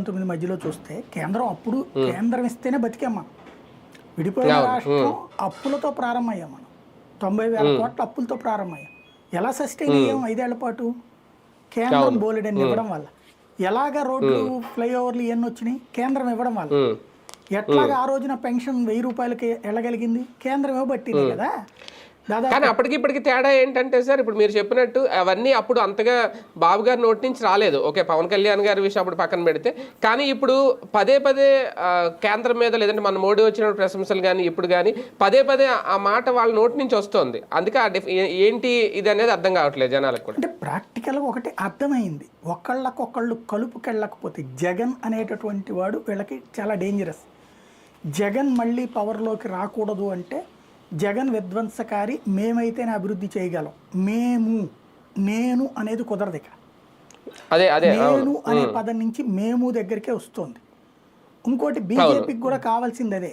19 మధ్యలో చూస్తే కేంద్రం అప్పుడు కేంద్రం ఇస్తేనే బతికాం మనం. విడిపోయిన రాష్ట్రం అప్పులతో ప్రారంభమయ్యాం మనం. 90,000 కోట్ల అప్పులతో ప్రారంభమయ్యాం. ఎలా సస్టైన్ అయ్యాం 5 ఏళ్ల పాటు? కేంద్రం బోలెడన్ని ఇవ్వడం వల్ల. ఎలాగ రోడ్లు ఫ్లైఓవర్లు ఇవన్నీ వచ్చినాయి? కేంద్రం ఇవ్వడం వల్ల. ఎట్లాగా ఆ రోజున పెన్షన్ 1000 రూపాయలకి వెళ్ళగలిగింది? కేంద్రం ఇవ్వబట్టింది కదా. కానీ అప్పటికి ఇప్పటికి తేడా ఏంటంటే సార్, ఇప్పుడు మీరు చెప్పినట్టు అవన్నీ అప్పుడు అంతగా బాబు గారి నోటి నుంచి రాలేదు. ఓకే, పవన్ కళ్యాణ్ గారి విషయం అప్పుడు పక్కన పెడితే, కానీ ఇప్పుడు పదే పదే కేంద్రం మీద లేదంటే మన మోడీ వచ్చిన ప్రశంసలు కానీ ఇప్పుడు కానీ పదే పదే ఆ మాట వాళ్ళ నోటి నుంచి వస్తుంది. అందుకే ఏంటి ఇది అనేది అర్థం కావట్లేదు జనాలకు కూడా. అంటే ప్రాక్టికల్గా ఒకటి అర్థమైంది, ఒకళ్ళకొకళ్ళు కలుపుకెళ్ళకపోతే జగన్ అనేటటువంటి వాడు వీళ్ళకి చాలా డేంజరస్. జగన్ మళ్ళీ పవర్లోకి రాకూడదు అంటే జగన్ విధ్వంసకారి, మేమైతేనే అభివృద్ధి చేయగలం, నేను అనేది కుదరదు. ఇక నేను అనే పదం నుంచి మేము దగ్గరికే వస్తుంది. ఇంకోటి బీజేపీకి కూడా కావాల్సింది అదే.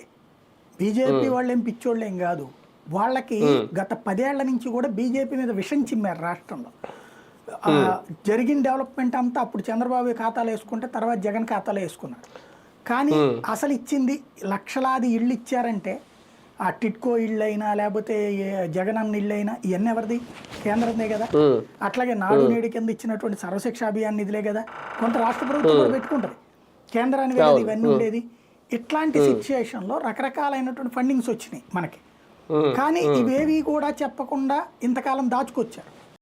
బీజేపీ వాళ్ళు ఏం పిచ్చోళ్ళు ఏం కాదు. వాళ్ళకి గత 10 ఏళ్ల నుంచి కూడా బీజేపీ మీద విషం చిమ్మారు రాష్ట్రంలో. జరిగిన డెవలప్మెంట్ అంతా అప్పుడు చంద్రబాబు ఖాతాలో వేసుకుంటే తర్వాత జగన్ ఖాతాలో వేసుకున్నారు. కానీ అసలు ఇచ్చింది లక్షలాది ఇళ్ళు ఇచ్చారంటే ఆ టిట్కో ఇళ్ళు అయినా లేకపోతే జగనన్న ఇళ్ళు అయినా ఇవన్నీ ఎవరిది? కేంద్రందే కదా. అట్లాగే నాడు నేడు కింద ఇచ్చినటువంటి సర్వశిక్ష అభియాన్ నిధులే కదా. కొంత రాష్ట్ర ప్రభుత్వం కూడా పెట్టుకుంటుంది, కేంద్రానికి కదా ఇవన్నీ ఉండేది. ఇట్లాంటి సిచ్యుయేషన్లో రకరకాలైనటువంటి ఫండింగ్స్ వచ్చినాయి మనకి. కానీ ఇవేవి కూడా చెప్పకుండా ఇంతకాలం దాచుకొచ్చారు.